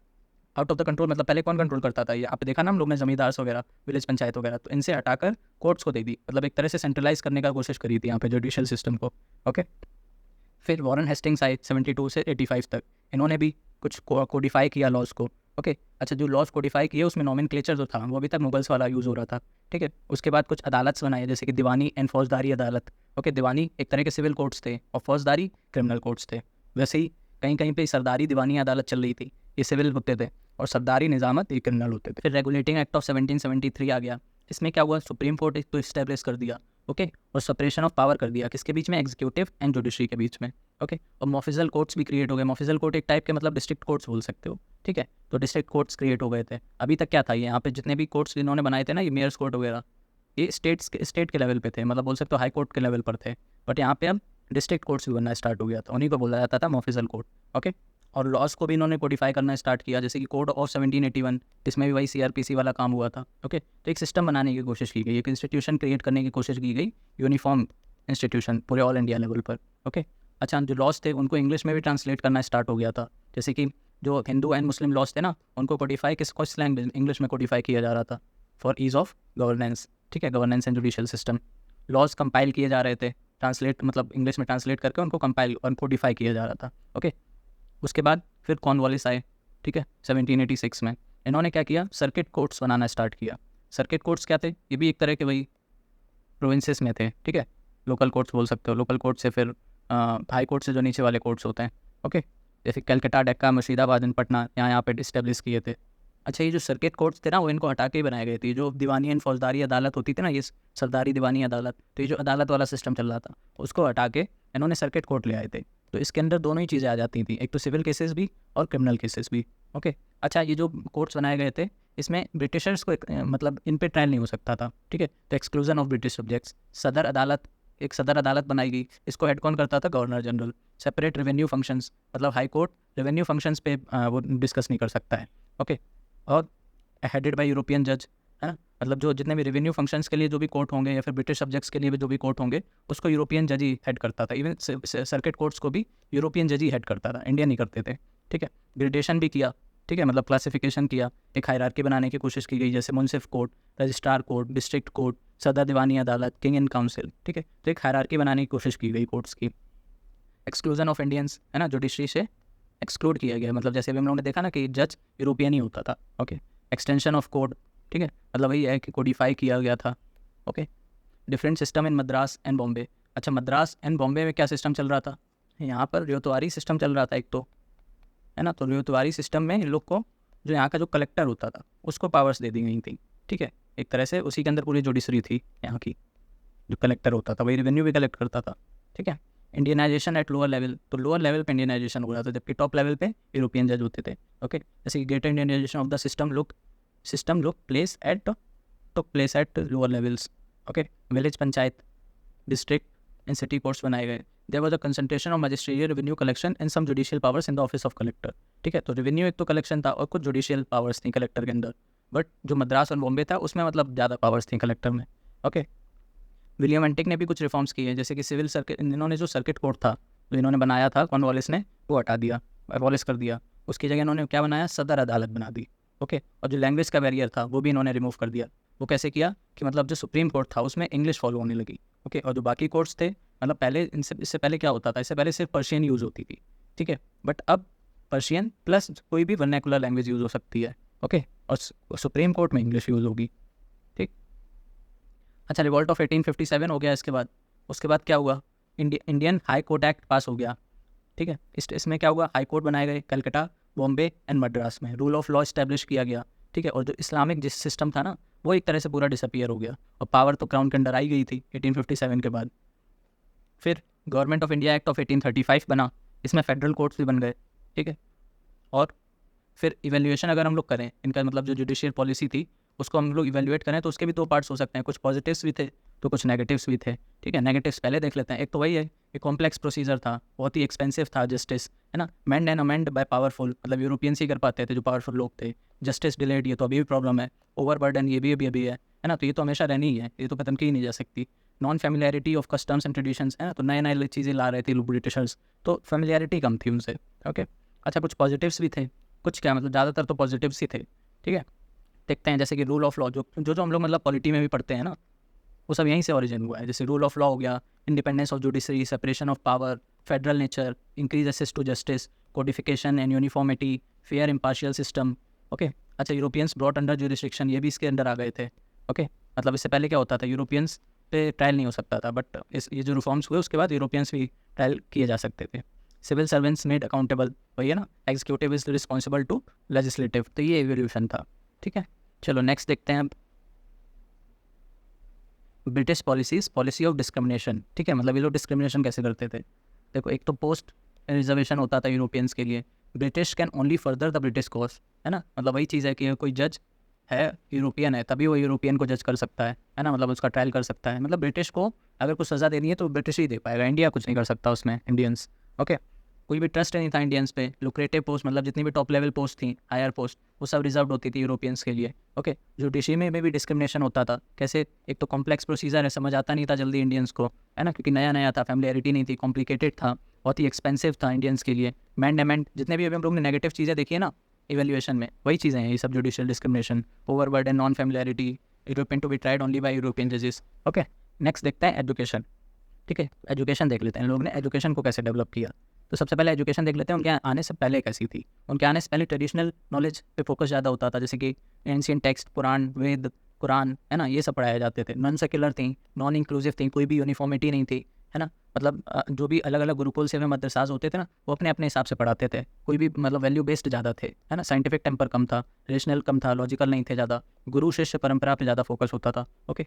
आउट ऑफ द कंट्रोल, मतलब पहले कौन कंट्रोल करता था? ये आप देखा ना हम लोग ने, जमींदार वगैरह, विलेज पंचायत वगैरह, तो इनसे हटाकर कोर्ट्स को दे दी। मतलब एक तरह से सेंट्रलाइज करने का कोशिश करी थी यहाँ पे जुडिशियल सिस्टम को। ओके, फिर वॉरेन हेस्टिंग्स आए 72 से 85 तक। इन्होंने भी कुछ कोडिफाई किया लॉज को। ओके, अच्छा, जो लॉज कोडिफाई किए उसमें नॉमेनक्लेचर जो था वो अभी तक मुगल्स वाला यूज़ हो रहा था। ठीक है, उसके बाद कुछ अदालत बनाई, जैसे कि दीवानी एंड फौजदारी अदालत। ओके, दीवानी एक तरह के सिविल कोर्ट्स थे और फौजदारी क्रिमिनल कोर्ट्स थे। वैसे ही कहीं कहीं पे सरदारी दीवानी अदालत चल रही थी, ये सिविल होते थे, और सरदारी निजामत ये क्रिमिनल होते थे। फिर रेगुलेटिंग एक्ट ऑफ 1773 आ गया। इसमें क्या हुआ? सुप्रीम कोर्ट तो इस्टेब्लिश कर दिया। ओके, और सेपरेशन ऑफ पावर कर दिया किसके बीच में, एग्जीक्यूटिव एंड जुडिशरी के बीच में। ओके, और मॉफिजल कोर्ट्स भी क्रिएट हो गए। मॉफिजल कोर्ट एक टाइप के मतलब डिस्ट्रिक्ट कोर्ट्स बोल सकते हो, ठीक है। तो डिस्ट्रिक्ट कोर्ट्स क्रिएट हो गए थे। अभी तक क्या था, ये यहाँ पे जितने भी कोर्ट्स इन्होंने बनाए थे ना, ये मेयर्स कोर्ट वगैरह, ये स्टेट के लेवल पे थे, मतलब बोल सकते हो हाई कोर्ट के लेवल पर थे। बट यहाँ पे अब डिस्ट्रिक्ट कोर्ट्स भी बनना स्टार्ट हो गया था, उन्हीं को बोला जाता था मॉफिजल कोर्ट। ओके, और लॉज को भी इन्होंने कोडिफाई करना स्टार्ट किया, जैसे कि कोड ऑफ 1781, इसमें भी वही सीआरपीसी वाला काम हुआ था। ओके, तो एक सिस्टम बनाने की कोशिश की गई, एक इंस्टीट्यूशन क्रिएट करने की कोशिश की गई, यूनिफॉर्म इंस्टीट्यूशन पूरे ऑल इंडिया लेवल पर। ओके, अच्छा, जो लॉज थे उनको इंग्लिश में भी ट्रांसलेट करना स्टार्ट हो गया था, जैसे कि जो हिंदू एंड मुस्लिम लॉज थे ना, उनको कोडिफाई किस लैंग्वेज, इंग्लिश में कोडिफाई किया जा रहा था फॉर ईज ऑफ गवर्नेंस, ठीक है, governance and judicial system. Laws compile किए जा रहे थे, ट्रांसलेट मतलब इंग्लिश में ट्रांसलेट करके उनको कंपाइल और कोडिफाई किया जा रहा था। ओके, उसके बाद फिर कॉर्नवालिस आए, ठीक है, 1786 में। इन्होंने क्या किया, सर्किट कोर्ट्स बनाना स्टार्ट किया। सर्किट कोर्ट्स क्या थे, ये भी एक तरह के वही प्रोविंसेस में थे, ठीक है, लोकल कोर्ट्स बोल सकते हो। लोकल कोर्ट से फिर हाई कोर्ट से जो नीचे वाले कोर्ट्स होते हैं। ओके, जैसे कलकत्ता, डेक्का, मुर्शिदाबाद एंड पटना यहाँ पे इस्टेब्लिश किए थे। अच्छा, ये जो सर्किट कोर्ट्स थे ना, वो इनको हटा के ही बनाए गए थे। जो दीवानी एंड फौजदारी अदालत होती थी ना, ये सरदारी दीवानी अदालत, तो ये जो अदालत वाला सिस्टम चल रहा था, उसको हटा के इन्होंने सर्किट कोर्ट ले आए थे। तो इसके अंदर दोनों ही चीज़ें आ जाती थी, एक तो सिविल केसेस भी और क्रिमिनल केसेस भी। ओके, अच्छा, ये जो कोर्ट्स बनाए गए थे, इसमें ब्रिटिशर्स को मतलब इन पे ट्रायल नहीं हो सकता था, ठीक है, तो एक्सक्लूजन ऑफ ब्रिटिश सब्जेक्ट्स। सदर अदालत, एक सदर अदालत बनाई गई, इसको हेड कौन करता था, governor general. Separate revenue functions, मतलब हाई कोर्ट रेवेन्यू फंक्शंस पे वो डिस्कस नहीं कर सकता है। ओके, और हेडेड बाय यूरोपियन जज, है ना, मतलब जो जितने भी रेवेन्यू फंक्शंस के लिए जो भी कोर्ट होंगे या फिर ब्रिटिश सब्जेक्ट्स के लिए भी जो भी कोर्ट होंगे, उसको यूरोपियन जज ही हेड करता था। इवन सर्किट कोर्ट्स को भी यूरोपियन जज ही हेड करता था, इंडिया नहीं करते थे, ठीक है। ग्रेडेशन भी किया, ठीक है, मतलब क्लासिफिकेशन किया, एक हायरार्की बनाने की कोशिश की गई, जैसे munsif court, registrar court, district court, Sadar Diwani अदालत, किंग एंड काउंसिल, ठीक है। तो एक हायरार्की बनाने की कोशिश की गई कोर्ट्स की। एक्सक्लूजन ऑफ इंडियंस, है ना, जुडिशरी से एक्सक्लूड किया गया, मतलब जैसे अभी हम लोगों ने देखा ना कि जज यूरोपियन ही होता था। ओके, एक्सटेंशन ऑफ कोड, ठीक है, मतलब वही है कि कोडिफाई किया गया था। Okay, different system in Madras and Bombay. अच्छा, मद्रास एंड बॉम्बे में क्या सिस्टम चल रहा था, यहाँ पर रियोतवारी सिस्टम चल रहा था एक तो, है ना। तो रियोतवारी सिस्टम में इन लोग को, जो यहाँ का जो कलेक्टर होता था, उसको पावर्स दे दी गई थी, ठीक है, एक तरह से उसी के अंदर पूरी जुडिशरी थी यहाँ की। जो कलेक्टर होता था वही रेवेन्यू भी कलेक्ट करता था, ठीक है। इंडियनाइजेशन एट लोअर लेवल, तो लोअर लेवल पे इंडियनाइजेशन हो रहा था, जबकि टॉप लेवल पे यूरोपियन जज होते थे। ओके, जैसे कि greater Indianisation of the system look place at lower levels. Okay, village panchayat, district and city courts बनाए गए। There was a concentration of magisterial revenue collection and some judicial powers in the office of collector, ठीक है। तो revenue एक तो collection था और कुछ जुडिशियल पावर्स थी कलेक्टर के अंदर, बट जो मद्रास और बॉम्बे था उसमें मतलब ज़्यादा पावर्स थी कलेक्टर में। ओके, विलियम एंटिक ने भी कुछ रिफॉर्म्स किए हैं, जैसे कि सिविल सर्किट, इन्होंने जो सर्किट कोर्ट था जो इन्होंने बनाया था कॉर्नवालिस ने, वो हटा दिया, अबॉलिश कर दिया। उसकी जगह इन्होंने क्या बनाया, सदर अदालत बना दी। ओके, और जो लैंग्वेज का बैरियर था वो भी इन्होंने रिमूव कर दिया। वो कैसे किया कि मतलब जो सुप्रीम कोर्ट था उसमें इंग्लिश फॉलो होने लगी। ओके, और जो बाकी कोर्ट्स थे, मतलब पहले इससे पहले क्या होता था, इससे पहले सिर्फ पर्शियन यूज़ होती थी, ठीक है, बट अब पर्शियन प्लस कोई भी वर्नैकुलर लैंग्वेज यूज़ हो सकती है। ओके, और सुप्रीम कोर्ट में इंग्लिश यूज़ होगी, ठीक। अच्छा, रिवॉल्ट ऑफ 1857 हो गया। उसके बाद क्या हुआ, इंडियन हाई कोर्ट एक्ट पास हो गया, ठीक है। इसमें क्या हुआ, हाई कोर्ट बनाए गए कलकत्ता, बॉम्बे एंड मद्रास में। रूल ऑफ लॉ इस्टेब्लिश किया गया, ठीक है। और जो इस्लामिक जिस सिस्टम था ना, वो एक तरह से पूरा डिसअपियर हो गया, और पावर तो क्राउन के अंदर आई गई थी 1857 के बाद। फिर government of India act of 1835 बना, इसमें फेडरल कोर्ट्स भी बन गए, ठीक है। और फिर इवेल्युएशन अगर हम लोग करें इनका, मतलब जो जुडिशियल पॉलिसी थी उसको हम लोग इवेल्युएट करें, तो उसके भी दो पार्ट्स हो सकते हैं, कुछ पॉजिटिव्स भी थे तो कुछ नेगेटिव्स भी थे, ठीक है। नेगेटिव्स पहले देख लेते हैं। एक तो वही है कि कॉम्प्लेक्स प्रोसीजर था, बहुत ही एक्सपेंसिव था जस्टिस, है ना। मेंड एंड अमेंड बाय पावरफुल, मतलब यूरोपियंस ही कर पाते थे जो पावरफुल लोग थे। जस्टिस डिलेड, ये तो अभी भी प्रॉब्लम है। ओवर बर्डन, ये भी अभी है ना, तो ये तो हमेशा रहनी ही है, ये तो खत्म की ही नहीं जा सकती। Non familiarity of customs and traditions, है ना, तो नए नए चीज़ें ला रहे थे लोग ब्रिटिशर्स, तो फेमिलियरिटी कम थी उनसे। ओके, अच्छा, कुछ पॉजिटिव्स भी थे, कुछ क्या मतलब ज़्यादातर तो पॉजिटिव्स ही थे, ठीक है। देखते हैं, जैसे कि रूल ऑफ लॉ, जो हम लोग मतलब पॉलिटी में भी पढ़ते हैं ना, वो सब यहीं से ओरिजिन हुआ है। जैसे रूल ऑफ लॉ हो गया, independence of judiciary, separation of power, federal nature, increase access to justice, codification and uniformity, fair impartial system. Okay, अच्छा, यूरोपियंस ब्रॉट अंडर ज्यूरिसडिक्शन, ये भी इसके अंदर आ गए थे। ओके, मतलब इससे पहले क्या होता था, यूरोपियंस पे ट्रायल नहीं हो सकता था, बट ये जो रिफॉर्म्स हुए उसके बाद यूरोपियंस भी ट्रायल किए जा सकते थे। सिविल सर्वेंट्स मेड अकाउंटेबल, वही है ना, executive is responsible to legislative, तो ये एवोल्यूशन था, ठीक है। चलो नेक्स्ट देखते हैं अब। British policies, policy of discrimination, ठीक है, मतलब ये लोग डिस्क्रिमिनेशन कैसे करते थे। देखो, एक तो पोस्ट रिजर्वेशन होता था यूरोपियंस के लिए, British can only further the British cause, है ना, मतलब वही चीज़ है कि कोई जज है यूरोपियन है तभी वो यूरोपियन को जज कर सकता है ना, मतलब उसका ट्रायल कर सकता है, मतलब ब्रिटिश को अगर कुछ सज़ा देनी है तो ब्रिटिश ही दे पाएगा, इंडिया कुछ नहीं कर सकता उसमें, इंडियंस। ओके, कोई भी ट्रस्ट नहीं था इंडियंस पे, लुक्रेटिव पोस्ट मतलब जितनी भी टॉप लेवल पोस्ट थी, हायर पोस्ट, वो सब रिजर्व होती थी यूरोपियंस के लिए। ओके, जुडिशरी में भी डिस्क्रिमिनेशन होता था। कैसे? एक तो कॉम्प्लेक्स प्रोसीजर है, समझ आता नहीं था जल्दी इंडियंस को, है ना, क्योंकि नया नया था, फैमिलियरिटी नहीं थी, कॉम्प्लिकेटेड था, बहुत ही एक्सपेंसिव था इंडियंस के लिए। मैंडेमेंट, जितने भी अभी हम लोग ने नेगेटिव चीज़ें देखी है ना इवेल्युएशन में, वही चीज़ें हैं ये सब, judicial discrimination, overburdened and non familiarity, European to be tried only by European जजेस। ओके, नेक्स्ट देखते हैं एजुकेशन। ठीक है, एजुकेशन देख लेते हैं, लोग ने एजुकेशन को कैसे डेवलप किया। तो सबसे पहले एजुकेशन देख लेते हैं उनके आने से पहले कैसी थी। उनके आने से पहले ट्रेडिशनल नॉलेज पे फोकस ज़्यादा होता था, जैसे कि एंशियंट टेक्स्ट, पुराण, वेद, कुरान, है ना, ये सब पढ़ाए जाते थे। नॉन सेक्युलर थी, नॉन इंक्लूसिव थी, कोई भी यूनिफॉर्मिटी नहीं थी, है ना, मतलब जो भी अलग अलग गुरुकुल से मदरसाज होते थे ना, वो अपने अपने हिसाब से पढ़ाते थे, कोई भी मतलब वैल्यू बेस्ड ज़्यादा थे, है ना, साइंटिफिक टेम्पर कम था, रेशनल कम था, लॉजिकल नहीं थे ज़्यादा, गुरु शिष्य परंपरा पे ज़्यादा फोकस होता था। ओके,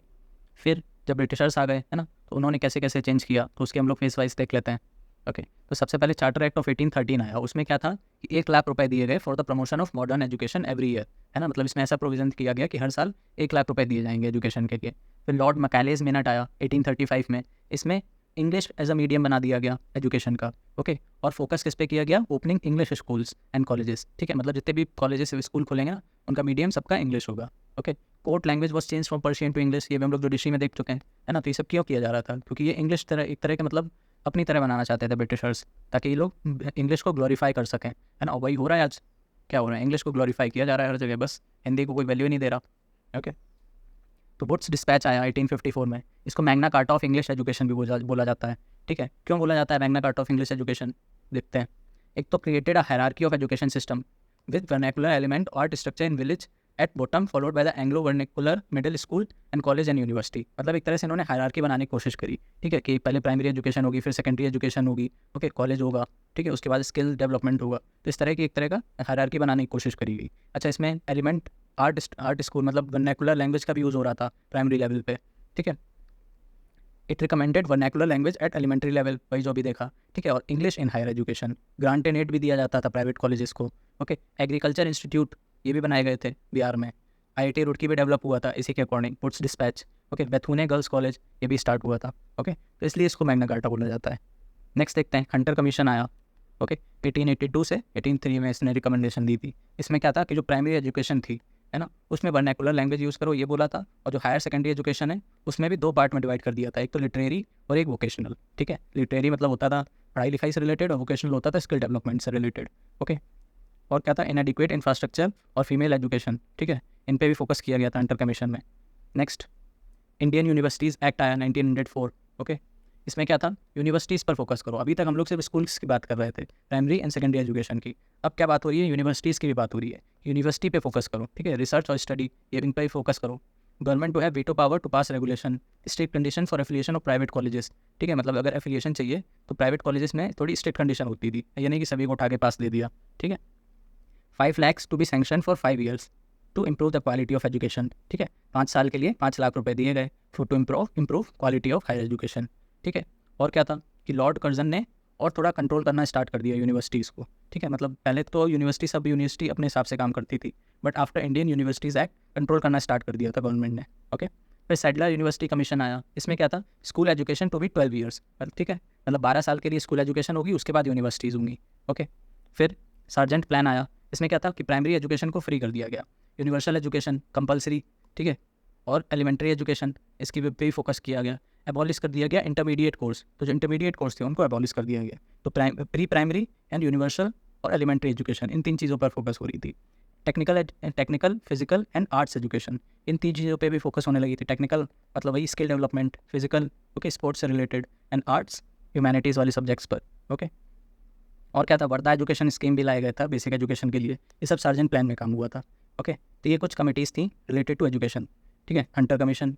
फिर जब ब्रिटिशर्स आ गए, है ना, तो उन्होंने कैसे कैसे चेंज किया, तो उसके हम लोग फेस वाइज देख लेते हैं। ओके, तो सबसे पहले चार्टर एक्ट ऑफ 1813 आया, उसमें क्या था कि 1 लाख रुपए दिए गए for the promotion of modern education every year, है ना, मतलब इसमें ऐसा प्रोविजन किया गया कि हर साल 1 लाख रुपए दिए जाएंगे एजुकेशन के लिए। फिर लॉर्ड मैकालेज मिनट आया 1835 में, इसमें इंग्लिश एज अ मीडियम बना दिया गया एजुकेशन का। ओके, और फोकस किस पे किया गया? Opening English schools and colleges, ठीक है, मतलब जितने भी कॉलेजेस स्कूल खुलेंगे ना, उनका मीडियम सबका इंग्लिश होगा। Okay, court language was change from Persian to English, ये भी हम लोग जुडिशरी में देख चुके हैं, है ना, तो ये सब क्यों किया जा रहा था? क्योंकि ये इंग्लिश तरह एक तरह के मतलब अपनी तरह बनाना चाहते थे ब्रिटिशर्स, ताकि ये लोग इंग्लिश को ग्लोरीफाई कर सकें, है ना, और वही हो रहा है आज। क्या हो रहा है? इंग्लिश को ग्लोरीफाई किया जा रहा है हर जगह, बस हिंदी को कोई वैल्यू नहीं दे रहा। ओके, तो वुड्स डिस्पैच आया 1854 में, इसको Magna carta of English education भी बोला जाता है। ठीक है, क्यों बोला जाता है Magna carta of English education? देखते हैं। एक तो created a hierarchy of education system with vernacular element art structure in village at bottom followed by the Anglo vernacular middle school and college and university, मतलब एक तरह से इन्होंने hierarchy बनाने की कोशिश करी। ठीक है, कि पहले प्राइमरी एजुकेशन होगी, फिर सेकेंडरी एजुकेशन होगी, ओके, कॉलेज होगा, ठीक है, उसके बाद स्किल डेवलपमेंट होगा, तो इस तरह की एक तरह का हायरार्की बनाने की कोशिश करी गई। अच्छा, इसमें एलिमेंट आर्ट स्कूल मतलब वर्नाकुलर लैंग्वेज का भी यूज़ हो रहा था प्राइमरी लेवल पे। ठीक है, it recommended vernacular language at elementary level, वही जो भी देखा। ठीक है, और English in higher education, grant and aid भी दिया जाता था प्राइवेट कॉलेजेस को। ओके, एग्रीकल्चर इंस्टीट्यूट ये भी बनाए गए थे बिहार में। IIT रुड़की भी डेवलप हुआ था इसी के according, Wood's despatch. Okay, Bethune girls college ये भी स्टार्ट हुआ था। ओके, तो इसलिए इसको मैग्ना कार्टा बोला जाता है। नेक्स्ट देखते हैं, हंटर कमीशन आया। ओके, 1882 से 1803 में इसने रिकमेंडेशन दी थी। इसमें क्या था कि जो प्राइमरी एजुकेशन थी, है ना, उसमें वर्नाकुलर लैंग्वेज यूज़ करो ये बोला था, और जो हायर सेकेंडरी एजुकेशन है उसमें भी 2 पार्ट में डिवाइड कर दिया था, एक तो लिटरेरी और एक वोकेशनल। ठीक है, लिटरेरी मतलब होता था पढ़ाई लिखाई से रिलेटेड, और वोकेशनल होता था स्किल डेवलपमेंट से रिलेटेड। ओके, और क्या था? इनएडिक्वेट इंफ्रास्ट्रक्चर और फीमेल एजुकेशन, ठीक है, इन पे भी फोकस किया गया था हंटर कमीशन में। नेक्स्ट, इंडियन यूनिवर्सिटीज़ एक्ट आया 1904। ओके, इसमें क्या था? यूनिवर्सिटीज़ पर फोकस करो। अभी तक हम लोग सिर्फ स्कूल्स की बात कर रहे थे, प्राइमरी एंड सेकेंडरी एजुकेशन की। अब क्या बात हो रही है? यूनिवर्सिटीज़ की भी बात हो रही है। यूनिवर्सिटी पे फोकस करो, ठीक है, रिसर्च और स्टडी ये इन पर ही फोकस करो। Government to have veto power to pass regulation, strict condition for affiliation of private colleges. ठीक है, मतलब अगर एफिलिएशन चाहिए तो प्राइवेट कॉलेजेस में थोड़ी स्ट्रिक्ट कंडीशन होती थी, ये नहीं कि सभी को उठा के पास दे दिया। ठीक है, 5 lakhs to be sanction for 5 years to improve the quality of education. ठीक है, 5 साल के लिए 5 लाख रुपए दिए गए for to improve quality of higher education. ठीक है, और क्या था कि लॉर्ड कर्जन ने और थोड़ा कंट्रोल करना स्टार्ट कर दिया यूनिवर्सिटीज़ को। ठीक है, मतलब पहले तो सब यूनिवर्सिटी अपने हिसाब से काम करती थी, but after Indian universities act control करना स्टार्ट कर दिया था गवर्नमेंट ने। ओके, फिर सैडलर यूनिवर्सिटी कमीशन आया, इसमें क्या था? School education to be 12 years, ठीक है, मतलब 12 साल के लिए स्कूल एजुकेशन होगी, उसके बाद यूनिवर्सिटीज़ होंगी। ओके, फिर सार्जेंट प्लान आया, इसमें क्या था कि प्राइमरी एजुकेशन को फ्री कर दिया गया, यूनिवर्सल एजुकेशन कंपलसरी, ठीक है, और एलिमेंट्री एजुकेशन इसकी पे ही फोकस किया गया। एबॉलिश कर दिया गया इंटरमीडिएट कोर्स, तो जो इंटरमीडिएट कोर्स थे उनको एबॉलिश कर दिया गया। तो प्री प्राइमरी एंड यूनिवर्सल और एलिमेंट्री एजुकेशन, इन 3 चीज़ों पर फोकस हो रही थी। Technical, physical and arts education, इन 3 चीज़ों पे भी फोकस होने लगी थी। टेक्निकल मतलब वही skill development, physical okay sports से रिलेटेड, एंड आर्ट्स ह्यूमैनिटीज़ वाले सब्जेक्ट्स पर। ओके, और क्या था? वर्धा एजुकेशन स्कीम भी लाया गया था बेसिक एजुकेशन के लिए। ये सब सार्जेंट प्लान में काम हुआ था। ओके, तो ये कुछ कमिटीज़ थी रिलेटेड टू एजुकेशन। ठीक है, Hunter commission,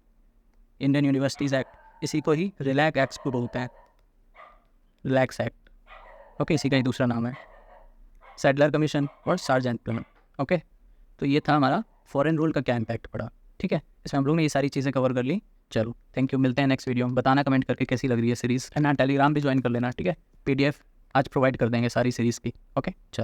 Indian universities act, इसी को ही रिलैक्स एक्ट को बोलते हैं, रिलैक्स एक्ट। ओके, इसी का ही दूसरा नाम है, सैडलर कमीशन और सार्जेंट प्लान। ओके, तो ये था हमारा फॉरेन रूल का क्या इम्पैक्ट पड़ा। ठीक है, इसमें हम लोग ने ये सारी चीज़ें कवर कर ली। चलो थैंक यू, मिलते हैं नेक्स्ट वीडियो में। बताना कमेंट करके कैसी लग रही है सीरीज़, एंड टेलीग्राम भी ज्वाइन कर लेना, ठीक है। PDF आज प्रोवाइड कर देंगे सारी सीरीज़ की। ओके चलो।